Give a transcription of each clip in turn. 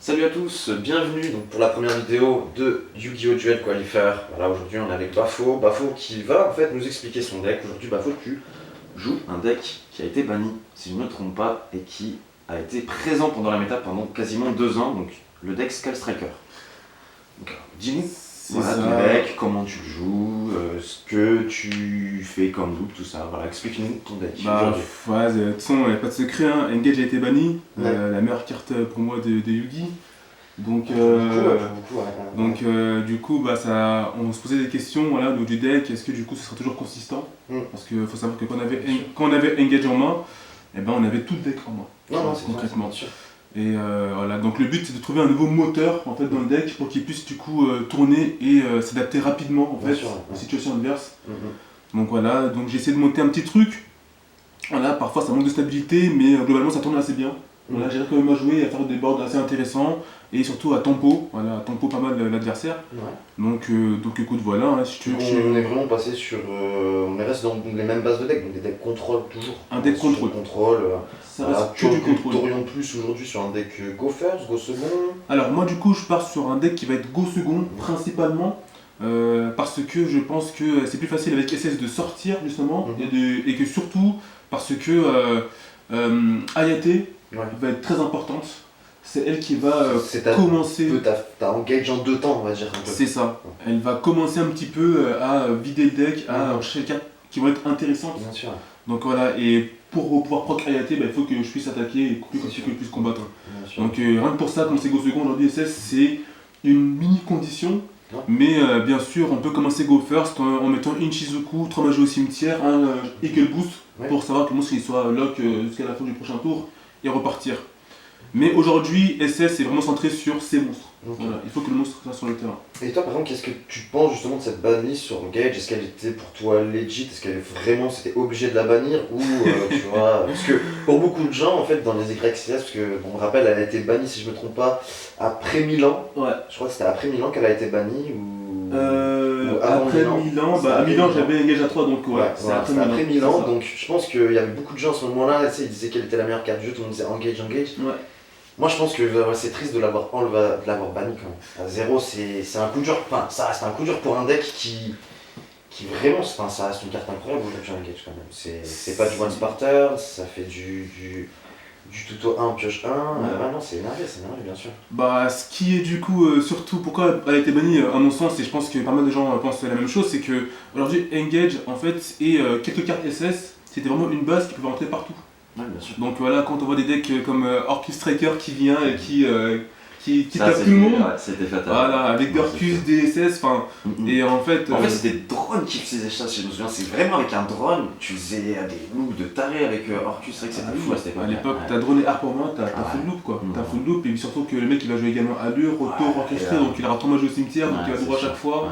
Salut à tous, bienvenue donc pour la première vidéo de Yu-Gi-Oh! Duel Qualifier. Voilà, aujourd'hui on est avec Bafo. Bafo qui va en fait nous expliquer son deck. Aujourd'hui Bafo, tu joues un deck qui a été banni, si je ne me trompe pas, et qui a été présent pendant la méta pendant quasiment 2 ans, donc le deck Skull Striker. Donc dis-nous voilà, ton deck, comment tu le joues, ce que tu fais comme loop, tout ça. Voilà, explique-nous ton deck. Ouais, de toute façon, il n'y a pas de secret, hein. Engage a été banni, la meilleure carte pour moi de Yugi. Donc, du coup, on se posait des questions voilà, du deck, est-ce que du coup ce sera toujours consistant? Parce qu'il faut savoir que quand on avait Engage en main, eh ben, on avait tout le deck en main. Non, c'est concrètement sûr. Et voilà, donc le but c'est de trouver un nouveau moteur en fait, dans le deck pour qu'il puisse du coup tourner et s'adapter rapidement en fait, aux situations adverses. Donc voilà, donc j'ai essayé de monter un petit truc. Voilà, parfois ça manque de stabilité, mais globalement ça tourne assez bien. Voilà, j'ai quand même à jouer, à faire des boards assez intéressants et surtout à tempo, voilà, à tempo pas mal l'adversaire. Donc écoute, voilà, hein, si tu veux. On est vraiment passé sur. On est resté dans les mêmes bases de deck, donc des decks contrôle toujours. Un deck contrôle. Ça reste que du contrôle. T'orientes plus aujourd'hui sur un deck Go First, Go Second. Alors moi du coup je pars sur un deck qui va être Go Second principalement. Parce que je pense que c'est plus facile avec SS de sortir justement et que surtout parce que Hayate va être très importante. C'est elle qui va commencer. T'as engage en 2 temps, on va dire. C'est ça. Elle va commencer un petit peu à vider le deck, à chercher des cartes qui vont être intéressantes. Bien sûr. Donc voilà, et pour pouvoir proc Hayate, il faut que je puisse attaquer et que je puisse combattre. Donc rien que pour ça, comme c'est Go Second aujourd'hui, SS c'est une mini condition. Mais bien sûr, on peut commencer Go First en mettant une Shizuku, 3 magies au cimetière, un Eagle Boost pour savoir que le monstre il soit lock jusqu'à la fin du prochain tour et repartir. Mais aujourd'hui, SS est vraiment centré sur ces monstres. Voilà, il faut que le monstre soit sur le terrain. Et toi, par exemple, qu'est-ce que tu penses justement de cette banlist sur Engage? Est-ce qu'elle était pour toi legit? Est-ce qu'elle vraiment c'était obligé de la bannir? Ou tu vois. Parce que pour beaucoup de gens, en fait, dans les YCS, parce que, bon, on me rappelle, elle a été bannie, si je me trompe pas, après Milan. Ouais. Je crois que c'était après Milan qu'elle a été bannie ou après Milan, à Milan j'avais Engage à 3 donc c'est après Milan, donc je pense qu'il y avait beaucoup de gens à ce moment-là, tu sais, ils disaient qu'elle était la meilleure carte du jeu, tout le monde disait Engage. Moi je pense que c'est triste de l'avoir banni quand même. À 0 c'est un coup dur, ça reste un coup dur pour un deck qui vraiment, ça reste une carte incroyable aujourd'hui Engage quand même. C'est pas du one starter, ça fait du tuto 1 pioche 1, non c'est énervé bien sûr. Ce qui est du coup, surtout pourquoi elle a été bannie à mon sens, et je pense que pas mal de gens pensent la même chose, c'est que aujourd'hui Engage en fait et quelques cartes SS, c'était vraiment une base qui pouvait rentrer partout. Ouais, bien sûr. Donc voilà, quand on voit des decks comme Orcus Striker qui vient et qui tape tout le monde, c'était fatal. Voilà, avec des Orcus, des SS, et en fait... c'était des drones qui faisaient ça, si je me souviens, c'est vraiment avec un drone, tu faisais des loops de taré avec Orcus, c'est vrai que c'était fou à cette époque. À l'époque, t'as drone et harp en main, t'as full loop quoi, t'as full loop, et puis surtout que le mec il va jouer également Allure, retour, orchestré, donc il aura 3 mages au cimetière, donc il va droit à chaque fois.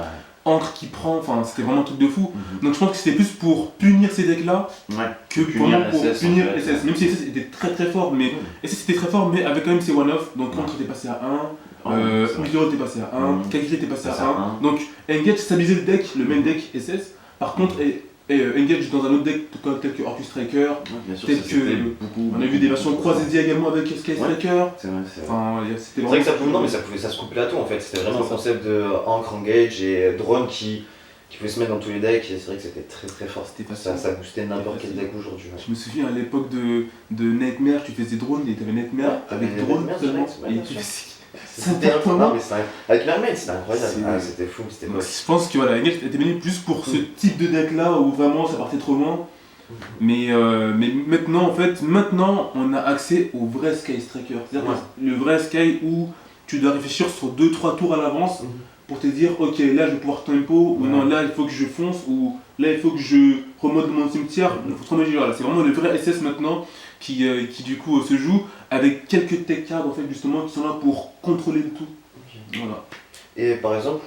Encre qui prend, c'était vraiment un truc de fou. Donc je pense que c'était plus pour punir ces decks là que pour punir SS. Même si SS était très très fort, mais SS était très fort, mais avec quand même ses one-off. Donc Encre était passé à 1, Midori était passé à 1, Kagiri était passé à 1. Donc Engage stabilisait le deck, le main deck SS. Par contre, Engage dans un autre deck tel que Orcus Striker, tel que on a vu des versions croisées également avec Sky Striker. C'est vrai que ça se couplait à tout en fait. C'était vraiment un concept de Encre, Engage et drone qui pouvait se mettre dans tous les decks, et c'est vrai que c'était très très fort. Ça boostait n'importe quel deck aujourd'hui. Je me souviens à l'époque de Nightmare, tu faisais drone et t'avais Nightmare avec drone seulement. C'était incroyable, avec Mermaid c'était incroyable, c'était fou, c'était moche. Je pense que voilà, Engage était venu plus pour ce type de deck là où vraiment ça partait trop loin. Mais maintenant en fait, on a accès au vrai Sky Striker. C'est-à-dire le vrai Sky où tu dois réfléchir sur 2-3 tours à l'avance pour te dire ok là je vais pouvoir tempo, ou non là il faut que je fonce, ou là il faut que je remode mon cimetière, il faut trop magique. Voilà, c'est vraiment le vrai SS maintenant qui du coup se joue avec quelques tech cards en fait justement qui sont là pour contrôler le tout. Voilà. Et par exemple,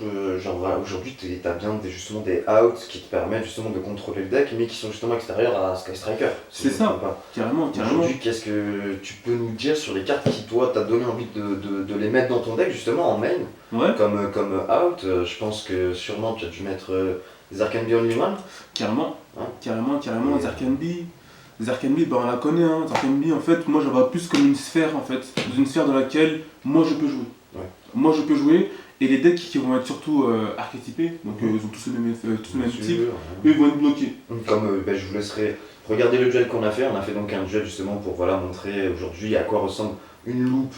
aujourd'hui tu as bien justement des outs qui te permettent justement de contrôler le deck, mais qui sont justement extérieurs à Sky Striker. C'est ça, carrément. Aujourd'hui, qu'est-ce que tu peux nous dire sur les cartes qui toi t'as donné envie de les mettre dans ton deck justement en main, comme out? Je pense que sûrement tu as dû mettre des Arcane Bee Only One. Carrément, des Arcane Bee. Zarkanbi, on la connaît, hein. Zarkanbi, en fait, moi je la vois plus comme une sphère, en fait. Une sphère dans laquelle moi je peux jouer. Ouais. Moi je peux jouer, et les decks qui vont être surtout archétypés, donc ils ont tous le même type, eux ils vont être bloqués. Comme je vous laisserai regarder le duel qu'on a fait. On a fait donc un duel justement pour montrer aujourd'hui à quoi ressemble une loupe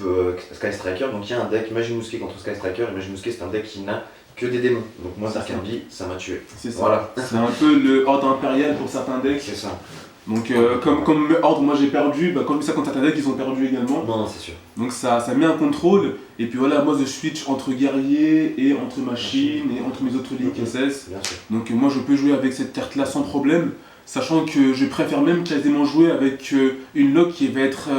Sky Striker. Donc il y a un deck Magie Mousquet contre Sky Striker, et Magie Mousquet c'est un deck qui n'a que des démons. Donc moi Zarkanbi, ça m'a tué. C'est ça. Voilà. C'est un peu le ordre impérial pour certains decks. C'est ça. Donc comme ordre moi j'ai perdu, quand je fais ça contre certains decks ils ont perdu également. Non, c'est sûr. Donc ça met un contrôle, et puis voilà, moi je switch entre guerrier et entre machine et entre mes autres ligues SS. Donc moi je peux jouer avec cette carte là sans problème, sachant que je préfère même quasiment jouer avec une lock qui va être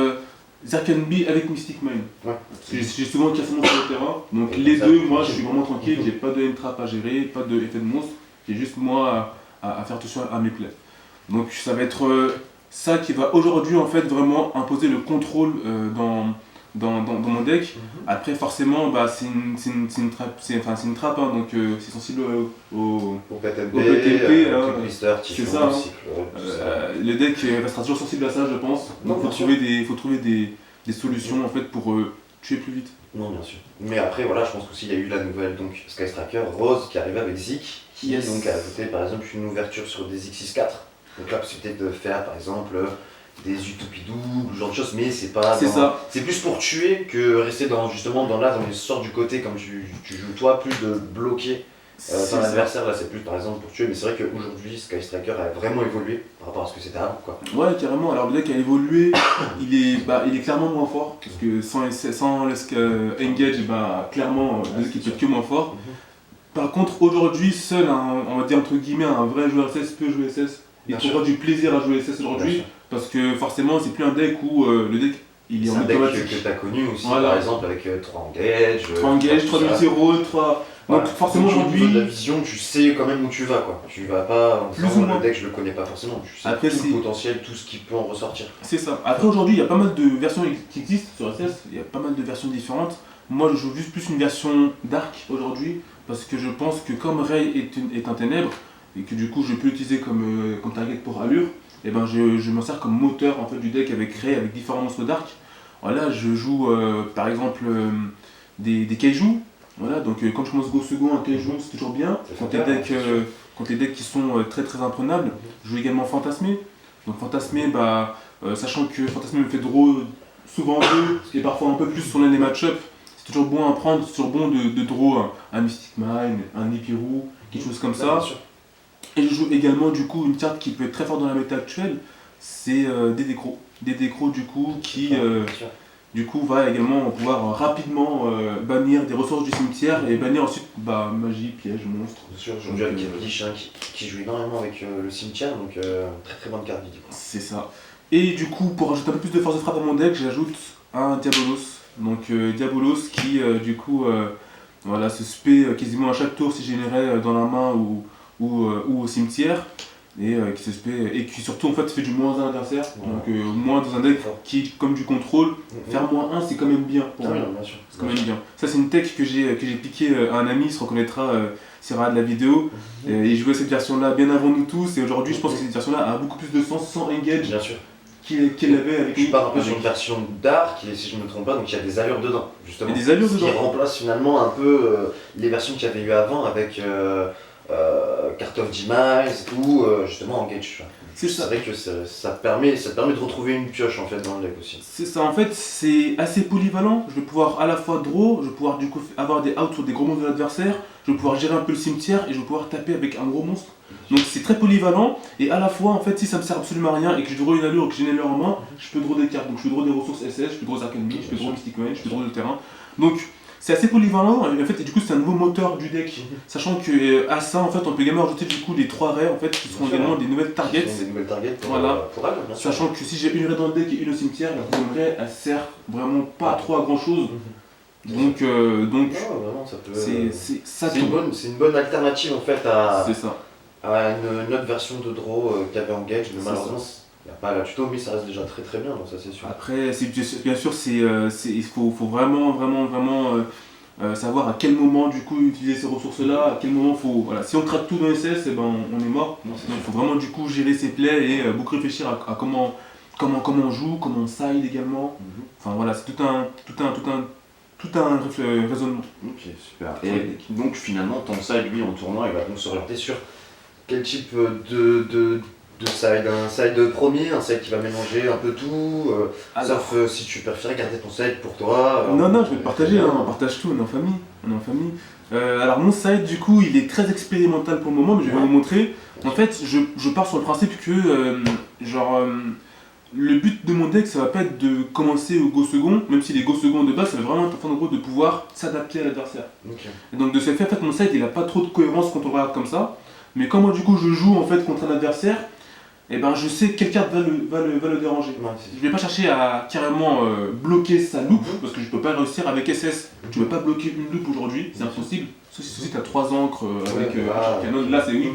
Zarkanbi avec Mystic Mine. Ouais. J'ai souvent un cassement sur le terrain, donc les deux, moi je suis vraiment tranquille, j'ai pas de end-trap à gérer, pas de effet de monstre, j'ai juste moi à faire attention à mes plays. Donc ça va être ça qui va aujourd'hui en fait vraiment imposer le contrôle dans mon deck. Après forcément c'est une trappe, hein, donc c'est sensible au PTP, c'est ça, hein. Le deck restera toujours sensible à ça je pense, donc il faut trouver des solutions en fait pour tuer plus vite. Non, bien sûr. Mais après, voilà, je pense qu'aussi il y a eu la nouvelle donc Sky Striker Rose qui arrive avec Zik, qui donc a ajouté par exemple une ouverture sur des X64. Donc la possibilité de faire par exemple des utopidou, ce genre de choses, mais c'est pas. C'est plus pour tuer que rester dans les sorts du côté comme tu joues toi, plus de bloquer ton adversaire. Là c'est plus par exemple pour tuer, mais c'est vrai qu'aujourd'hui Sky Striker a vraiment évolué par rapport à ce que c'était avant, quoi. Ouais, carrément. Alors le deck a évolué, il est clairement moins fort, parce que sans engage, clairement le deck peut être que moins fort. Par contre aujourd'hui seul on va dire entre guillemets un vrai joueur SS peut jouer SS. Il faut avoir du plaisir à jouer SS aujourd'hui, parce que forcément c'est plus un deck où le deck il est en automatique. C'est un deck que tu as connu aussi, par exemple avec 3 engage, 3 multi-héros, 3... Donc forcément aujourd'hui... Au niveau de la vision, tu sais quand même où tu vas, quoi. Tu vas pas... Plus ou moins. Le deck je le connais pas forcément, tu sais après, tout le potentiel, tout ce qui peut en ressortir. C'est ça. Après aujourd'hui il y a pas mal de versions qui existent sur SS, il y a pas mal de versions différentes. Moi je joue juste plus une version dark aujourd'hui, parce que je pense que comme Ray est un ténèbre, et que du coup je peux l'utiliser comme target pour allure, et je m'en sers comme moteur en fait du deck avec Ray, avec différents monstres dark. Voilà, je joue par exemple des kaiju. Voilà, donc quand je commence go second, un kaiju c'est toujours bien. Quand les decks qui sont très très imprenables, je joue également Fantasmé. Donc Fantasmé, sachant que Fantasmé me fait draw souvent 2, et parfois un peu plus sur les match-up, c'est toujours bon à prendre, c'est toujours bon de draw un Mystic Mine, un Nibiru, quelque chose comme ça. Et je joue également du coup une carte qui peut être très forte dans la méta actuelle, c'est des décros. Des décros du coup qui du coup va également pouvoir rapidement bannir des ressources du cimetière et bannir ensuite magie, piège, monstre. Bien sûr, je joue avec Lich qui joue énormément avec le cimetière, donc très très bonne carte du coup. C'est ça. Et du coup pour rajouter un peu plus de force de frappe à mon deck, j'ajoute un Diabolos. Donc Diabolos qui du coup se spé quasiment à chaque tour si générait dans la main ou au cimetière, et qui se spé et qui surtout en fait fait du -1 à l'adversaire. Donc moins dans un deck qui comme du contrôle, faire -1 c'est quand même bien pour moi. C'est quand même bien. Ça c'est une tech que j'ai piqué à un ami, il se reconnaîtra s'il regarde la vidéo. Il jouait cette version là bien avant nous tous, et aujourd'hui je pense que cette version là a beaucoup plus de sens sans engage. Bien sûr. Qu'il avait avec lui. Je pars un peu sur une version dark, si je ne me trompe pas, donc il y a des allures dedans, justement. Et des allures dedans. Qui remplace finalement un peu les versions qu'il y avait eu avant avec Cart of Demise ou justement Engage. C'est vrai que ça te permet de retrouver une pioche en fait dans le deck aussi. C'est ça, en fait c'est assez polyvalent. Je vais pouvoir à la fois draw, je vais pouvoir du coup avoir des outs sur des gros monstres de l'adversaire, je vais pouvoir gérer un peu le cimetière et je vais pouvoir taper avec un gros monstre. Donc c'est très polyvalent, et à la fois en fait si ça me sert absolument à rien et que je draw une allure et que j'ai une allure en main, je peux draw des cartes. Donc je peux draw des ressources SS, je peux draw Zarkanbi, je peux draw Mystic Mine, je peux draw le terrain. Donc c'est assez polyvalent, en fait, et du coup c'est un nouveau moteur du deck, sachant que à ça en fait on peut également rajouter du coup les 3 rays en fait qui seront également des nouvelles targets. Des nouvelles targets pour elle, bien sûr. Sachant que si j'ai une raie dans le deck et une au cimetière, la deuxième raie elle sert vraiment pas trop à grand chose. Donc vraiment, ça peut. C'est une bonne alternative en fait à une autre version de draw qu'il y avait en Engage, mais malheureusement il n'y a pas la tuto, mais ça reste déjà très très bien, donc ça c'est sûr. Après bien sûr il faut vraiment savoir à quel moment du coup utiliser ces ressources-là, à quel moment faut... Voilà. Si on traite tout dans SS, eh ben, on est mort. Donc il faut vraiment du coup gérer ses plays et beaucoup réfléchir à comment on joue, comment on side également. Enfin voilà, c'est tout un raisonnement. Ok, super. Et donc finalement, ton side, lui, en tournoi, il va donc s'orienter sur quel type de side? Un side premier, un side qui va mélanger un peu tout, sauf si tu préfères garder ton side pour toi. Non, je vais le partager, on partage tout, on est en famille. Alors mon side, du coup, il est très expérimental pour le moment, mais je vais vous montrer. En fait, je pars sur le principe que, le but de mon deck, ça va pas être de commencer au go second, même si les go seconds de base, ça va vraiment être en gros de pouvoir s'adapter à l'adversaire. Okay. Et donc de ce fait, en fait, mon side, il a pas trop de cohérence quand on regarde comme ça. Mais quand moi, du coup, je joue en fait contre un adversaire, eh ben, je sais quelle carte va le déranger. Ouais, je vais pas chercher à carrément bloquer sa loupe, parce que je peux pas réussir avec SS. Tu peux pas bloquer une loupe aujourd'hui, c'est impossible. Sauf si tu as 3 encres avec canon, là c'est oui.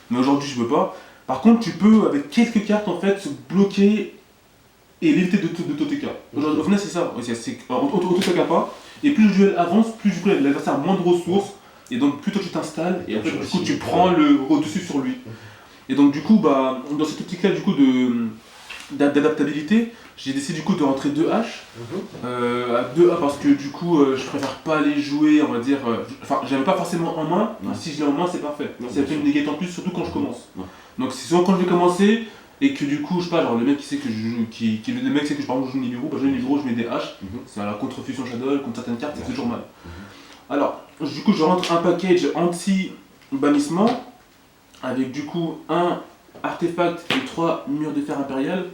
Mais aujourd'hui, je peux pas. Par contre, tu peux, avec quelques cartes, en fait, se bloquer et l'éviter de TOTK. Au final, c'est ça. On TOTK pas. Et plus le duel avance, plus du coup l'adversaire a moins de ressources. Et donc, plus toi tu t'installes, et en fait, du coup, tu prends le dessus sur lui. Et donc, du coup, bah, dans cette optique-là, du coup, d'adaptabilité, j'ai décidé du coup de rentrer 2H. À 2A parce que du coup, je préfère pas les jouer, on va dire. Enfin, j'avais pas forcément en main. Si je l'ai en main, c'est parfait. Ça fait une négate en plus, surtout quand je commence. Donc, c'est souvent quand je vais commencer. Et que du coup, je sais pas, genre le mec qui sait que je joue, le mec sait que par exemple je joue Nibiru, bah je joue Nibiru, je mets des haches, c'est à la contre-fusion Shadow, contre certaines cartes, c'est toujours mal. Alors, du coup, je rentre un package anti-bannissement, avec du coup un artefact et 3 murs de fer impérial.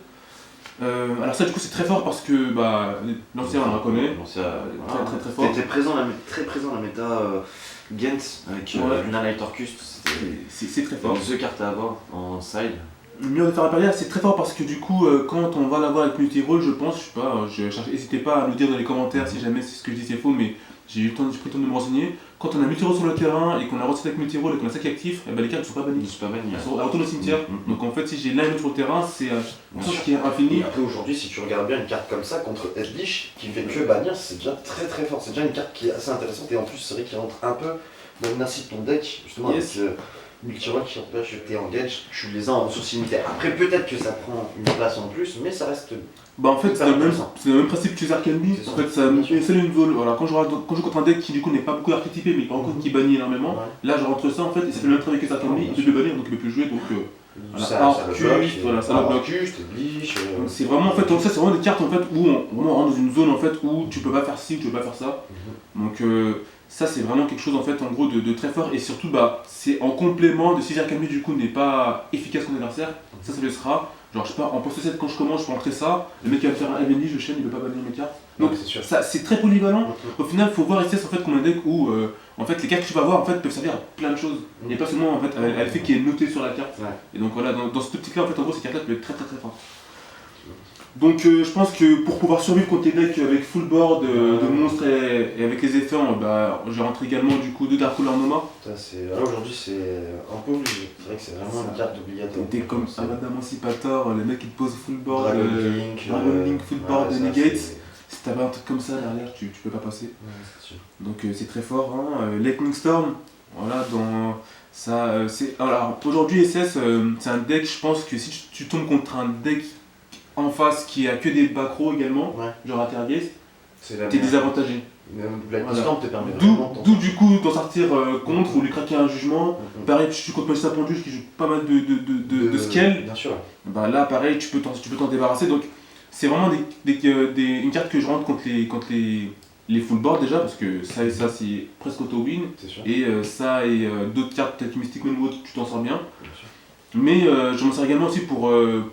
Alors ça du coup c'est très fort parce que bah, l'ancien on la reconnaît, très fort. T'étais très présent dans la méta Gent avec Luna Light Orcus, c'est très fort. C'est 2 cartes à avoir en side. Le mur de fer impérial c'est très fort parce que du coup quand on va l'avoir avec multi-roll je pense, je sais pas, n'hésitez pas à nous dire dans les commentaires si jamais c'est ce que je dis c'est faux mais j'ai pris le temps de me renseigner. Quand on a multi-roll sur le terrain et qu'on a reçu avec multi-roll et qu'on a ça qui est actif, eh ben, les cartes ne sont pas bannies. Elles sont à retour au cimetière. Donc en fait si j'ai l'un et l'autre sur le terrain c'est une chose qui est infinie. Et après aujourd'hui si tu regardes bien une carte comme ça contre Edlich qui fait que bannir c'est déjà très fort. C'est déjà une carte qui est assez intéressante et en plus c'est vrai qu'il rentre un peu dans le nasty de ton deck justement avec multi-roll qui empêche que tu engage, tu les as en ressources limitées. Après peut-être que ça prend une place en plus mais ça reste... Bah en fait c'est le même principe que Zarkandi, en fait ça scelle une zone. Voilà, quand je joue contre un deck qui du coup n'est pas beaucoup archétypé mais par contre qui bannit énormément, là je rentre ça en fait et ça fait le même travail que Zarkandi, il peut le bannir donc il peut plus jouer donc ça le bloque, c'est vraiment en fait donc ça c'est vraiment des cartes en fait où on rentre dans une zone en fait où tu peux pas faire ci ou tu peux pas faire ça. Donc ça c'est vraiment quelque chose en fait en gros de très fort et surtout bah c'est en complément de si Zarkandi du coup n'est pas efficace contre l'adversaire, ça le sera. Genre je sais pas, en post 7 quand je commence, je peux rentrer ça, le mec qui va me faire un Evenly, je chaîne, il peut pas bannir mes cartes. Donc ça c'est très polyvalent. Au final faut voir SS en fait comme un deck où en fait les cartes que tu vas avoir en fait peuvent servir à plein de choses. Et pas seulement en fait à l'effet qui est noté sur la carte. Et donc voilà, dans cette optique là en fait en gros ces cartes là peuvent être très fortes. Donc je pense que pour pouvoir survivre contre les decks avec full board de monstres et avec les effets, j'ai rentré également du coup 2 Dark Cooler Noma. Aujourd'hui c'est un peu obligé, c'est vrai que c'est vraiment une carte obligatoire. Des decks comme Avada Emancipator, les mecs qui te posent full board, Dragon Link, full board de Negate. Si t'avais un truc comme ça derrière, tu peux pas passer. Donc c'est très fort. Lightning Storm, voilà, dans ça. Alors aujourd'hui SS, c'est un deck, je pense que si tu tombes contre un deck en face qui a que des backrows également, genre Intergeist, t'es désavantagé. Storm te permet d'où du coup t'en sortir contre ou lui craquer un jugement. Pareil, tu contre Magista Pondus qui joue pas mal de scale. Bien sûr. Bah là pareil, tu peux t'en débarrasser. Donc c'est vraiment une carte que je rentre contre les full board déjà parce que ça et ça c'est presque auto-win. Et ça et d'autres cartes telles que Mystic Man ou autre, tu t'en sors bien. Mais je m'en sers également aussi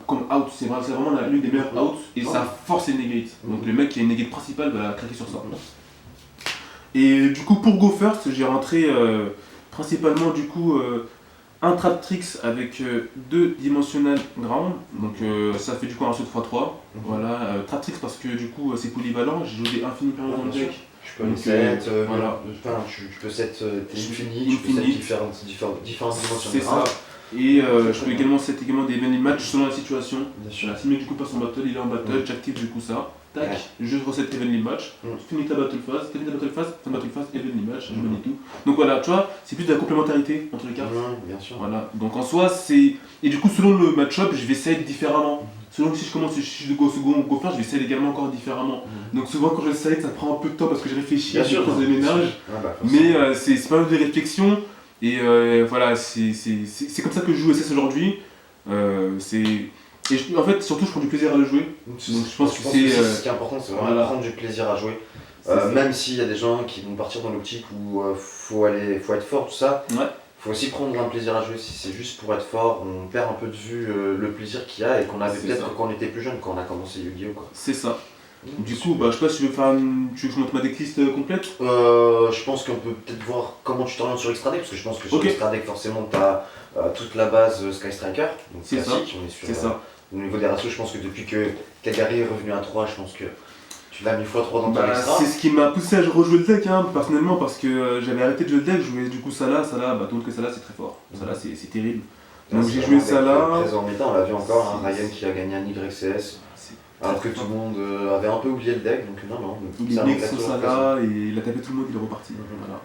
comme out, c'est vraiment l'une des meilleures outs et ça force les negates. Donc le mec qui a une negate principale va craquer sur ça. Et du coup pour Go First, j'ai rentré principalement du coup un Trap Tricks avec 2 Dimensional Ground, donc ça fait du coup un ratio de x3. Voilà, Trap Tricks parce que du coup c'est polyvalent, j'ai joué des infini périodes dans le deck. Tu peux set, voilà. Tu peux set tes infini, tu peux set différentes dimensions de grave. Et je peux également set des main match selon la situation. Si le mec du coup passe en battle, il est en battle, j'active du coup ça. tac, jeu de recette Evenly Match, tu finis ta battle phase, fin de battle phase, Evenly Match, je bannis tout. Donc voilà, tu vois, c'est plus de la complémentarité entre les cartes. Bien sûr. Voilà, donc en soi, c'est. Et du coup, selon le match-up, je vais side différemment. Selon si je commence, si je go second ou go first, je vais side également encore différemment. Donc souvent, quand je side, ça prend un peu de temps parce que je réfléchis à des choses de ménage. Mais c'est pas mal de réflexion. Et voilà, c'est comme ça que je joue SS aujourd'hui. En fait, surtout, je prends du plaisir à le jouer. Donc, je pense que c'est ce qui est important, c'est vraiment prendre du plaisir à jouer. Même s'il y a des gens qui vont partir dans l'optique où faut être fort, tout ça. Faut aussi prendre un plaisir à jouer. Si c'est juste pour être fort, on perd un peu de vue le plaisir qu'il y a et qu'on avait peut-être quand on était plus jeune, quand on a commencé Yu-Gi-Oh! C'est ça. Du coup, je sais pas si tu veux que je montre ma decklist complète. Je pense qu'on peut peut-être voir comment tu t'orientes sur Extra Deck, parce que je pense que sur Extra Deck, forcément, tu as toute la base Sky Striker, donc classique. On est sur, au niveau des ratios, je pense que depuis que Kagari est revenu à 3, je pense que tu l'as mis x3 dans ton extra. C'est ce qui m'a poussé à rejouer le deck, personnellement, parce que j'avais arrêté de jouer le deck, je jouais du coup Salah, tout que Salah c'est très fort. Salah c'est terrible. Donc j'ai joué Salah. Présent en méta, on l'a vu encore, Ryan qui a gagné un YCS. Alors que tout le monde avait un peu oublié le deck, donc non. Il est mix au Salah et il a tapé tout le monde, il est reparti. Voilà.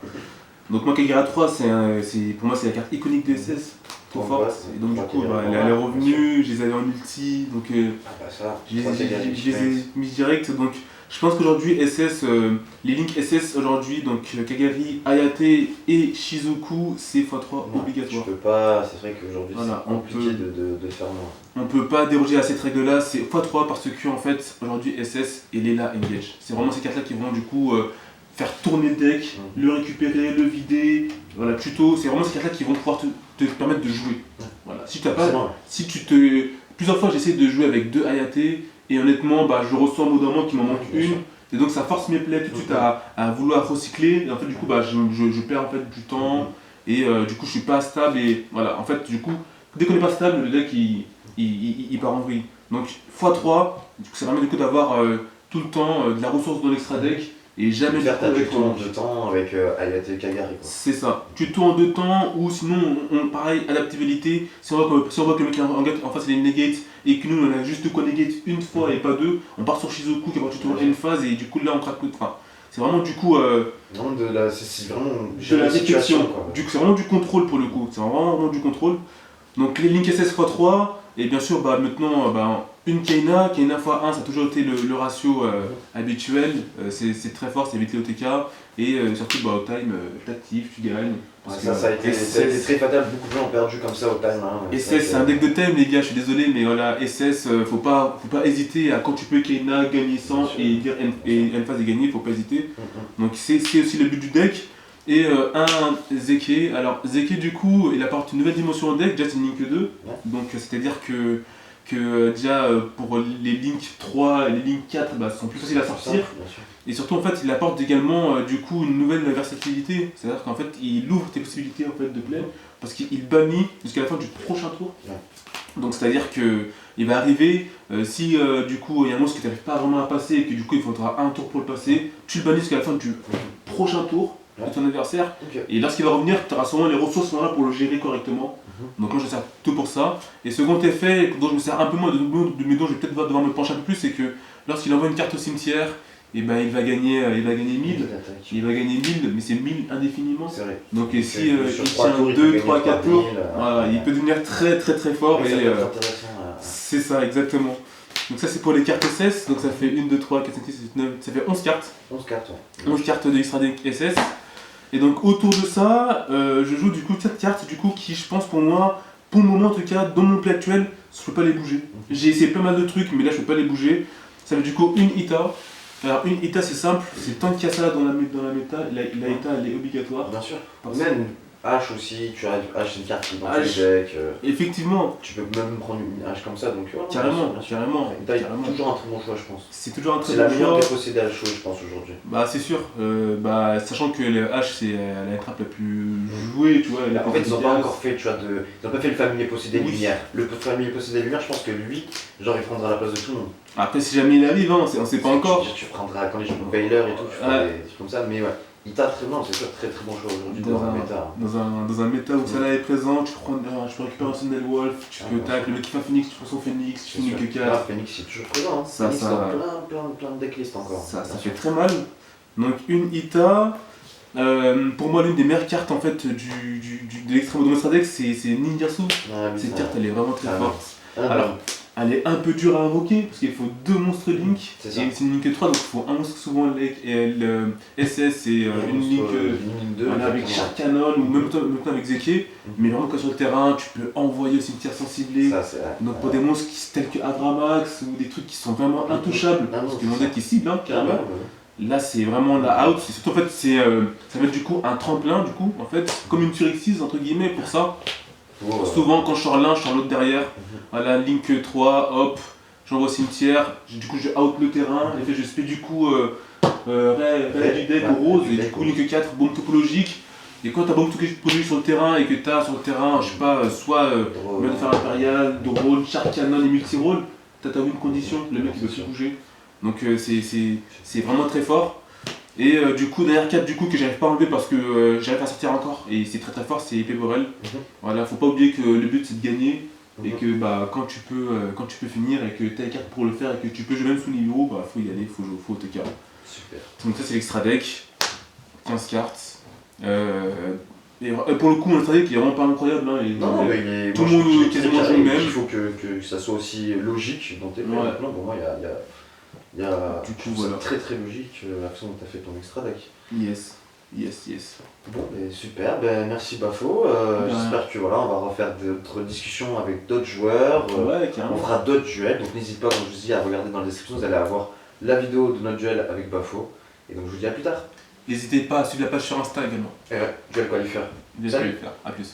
Donc moi Kagera 3, pour moi c'est la carte iconique de SS, trop forte. Et donc du coup elle est revenue, je les avais en multi, donc je les ai mis direct. Donc je pense qu'aujourd'hui SS, les links SS aujourd'hui, donc Kagari, Hayate et Shizuku, c'est x3 obligatoire. Tu peux pas, c'est vrai qu'aujourd'hui c'est compliqué de faire moins. On peut pas déroger à cette règle là, c'est x3 parce que en fait aujourd'hui SS et Lela Engage. C'est vraiment ces cartes là qui vont du coup faire tourner le deck, le récupérer, le vider, voilà, tuto, c'est vraiment ces cartes là qui vont pouvoir te permettre de jouer. Voilà. Plusieurs fois j'essaie de jouer avec 2 Hayate et honnêtement je ressens au bout d'un moment qu'il m'en manque une et donc ça force mes plays tout de suite à vouloir recycler et en fait du coup je perds en fait du temps et du coup je suis pas stable et voilà en fait du coup dès qu'on n'est pas stable le deck il part en vrille. Donc x3, ça permet du coup d'avoir tout le temps de la ressource dans l'extra deck et jamais faire ta tuto en 2 temps avec Hayate et Kagari. C'est ça, tuto en 2 temps ou sinon pareil, adaptabilité, si on voit que le mec en face il a une negate et que nous on a juste de quoi negate une fois et pas deux, on part sur Shizuku qui va tuto en une phase et du coup là on craque tout. Enfin, c'est vraiment du coup c'est vraiment de la situation. C'est vraiment du contrôle pour le coup, c'est vraiment du contrôle. Donc les Link SS x3 et bien sûr maintenant une Kaina x1 ça a toujours été le ratio habituel, c'est très fort, c'est éviter OTK et surtout au time, t'actives, tu gagnes. Ça a été très fatal, beaucoup de gens ont perdu comme ça au time. SS c'est un deck de time les gars, je suis désolé mais voilà, SS faut pas hésiter à quand tu peux Kaina gagner 100 et dire N-phase est gagné, faut pas hésiter. Donc c'est aussi le but du deck. Et un Zeke, alors Zeke du coup il apporte une nouvelle dimension au deck, déjà c'est une Link 2, donc c'est à dire que déjà pour les Link 3 et les Link 4 sont plus faciles à sortir, et surtout en fait il apporte également du coup une nouvelle versatilité, c'est à dire qu'en fait il ouvre tes possibilités en fait de play, parce qu'il bannit jusqu'à la fin du prochain tour, donc c'est à dire que il va arriver, si du coup il y a un monstre que tu n'arrives pas vraiment à passer et que du coup il faudra un tour pour le passer, tu le bannis jusqu'à la fin du prochain tour de ton adversaire, et lorsqu'il va revenir, tu auras sûrement les ressources là pour le gérer correctement. Donc moi je sers tout pour ça. Et second effet, dont je me sers un peu moins, mais dont je vais peut-être devoir me pencher un peu plus, c'est que lorsqu'il envoie une carte au cimetière, et il va gagner 1000, mais c'est 1000 indéfiniment. C'est vrai. Donc et si il tient 2, 3, 4 tours, il peut devenir très très très fort. C'est ça, exactement. Donc ça c'est pour les cartes SS, donc ça fait 1, 2, 3, 4, 5, 6, 7, 9, ça fait 11 cartes. 11 cartes, 11 cartes de Extra Deck SS. Et donc autour de ça, je joue du coup 4 cartes du coup qui je pense pour moi, pour le moment en tout cas, dans mon play actuel, je peux pas les bouger. J'ai essayé pas mal de trucs mais là je peux pas les bouger. Ça fait du coup une Ita. Alors une Ita c'est simple, c'est tant qu'il y a ça dans la méta, la Ita elle est obligatoire. Bien sûr. Même H aussi, tu as H c'est une carte qui est dans le deck. Effectivement. Tu peux même prendre une H comme ça donc carrément. Toujours un très bon choix je pense. C'est toujours un très bon choix. C'est la meilleure des possédés à chaud je pense aujourd'hui. C'est sûr. Sachant que le H c'est la trappe la plus jouée, tu vois. En fait ils ont pas encore fait, ils ont pas fait le familier possédé lumière. Le familier possédé lumière je pense que lui, genre il prendra la place de tout le monde. Après si jamais il arrive, on sait pas encore. Tu prendras quand les joues Veiler et tout, tu feras des trucs comme ça, mais ouais. Ita très bon, c'est sûr, très bon choix aujourd'hui dans un méta. Dans un méta où Salah est présent, tu peux récupérer un Sandel Wolf, tu peux tac, le mec qui fait un Phoenix, tu prends son Phoenix, tu finis que 4. Ah, Phoenix il est toujours présent, hein. Phoenix dans plein de decklists encore. Ça fait très mal. Donc une Ita, pour moi l'une des meilleures cartes en fait de l'extrême de Nostra deck c'est Ninjasu. Cette carte elle est vraiment très forte. Alors elle est un peu dure à invoquer parce qu'il faut 2 monstres Link et c'est une Link 3 donc il faut un monstre souvent le SS et une Link 2 avec Shark Cannon ou même temps avec Zeke. Mais vraiment quand sur le terrain tu peux envoyer au cimetière sans cibler. Donc pour des monstres tels que Avramax ou des trucs qui sont vraiment intouchables parce que mon deck est cible carrément. Là c'est vraiment la out, c'est surtout en fait ça va être du coup un tremplin du coup en fait comme une Turexis entre guillemets pour ça. Souvent quand je sors l'un, je sors l'autre derrière. Voilà, Link 3, hop, j'envoie au cimetière, du coup je out le terrain, et je spé du coup Ray du deck au rose, et du coup Link 4, bombe topologique. Et quand t'as bombe topologique sur le terrain et que t'as sur le terrain, je sais pas, soit Melfer Impérial, drone, Shark Cannon et multi-roll, t'as une condition, le mec il doit se bouger. Donc c'est vraiment très fort. Et du coup, derrière 4 du coup, que j'arrive pas à enlever parce que j'arrive à sortir encore, et c'est très fort, c'est épée Borel. Voilà, faut pas oublier que le but c'est de gagner, et que quand tu peux finir, et que t'as les cartes pour le faire, et que tu peux jouer même sous niveau, faut y aller, faut te carrer. Super. Donc ça c'est l'extra deck, 15 cartes. Et pour le coup, l'extra deck il est vraiment pas incroyable, hein, et tout le monde quasiment joue le même. Il faut que ça soit aussi logique dans tes plans. Pour moi, c'est très logique la façon dont tu as fait ton extra deck. Yes. Bon, super, merci Bafo. J'espère que on va refaire d'autres discussions avec d'autres joueurs. On fera d'autres duels, donc n'hésite pas, comme je vous dis, à regarder dans la description, vous allez avoir la vidéo de notre duel avec Bafo. Et donc je vous dis à plus tard. N'hésitez pas à suivre la page sur Insta également. Duel Qualifier. Salut. À plus.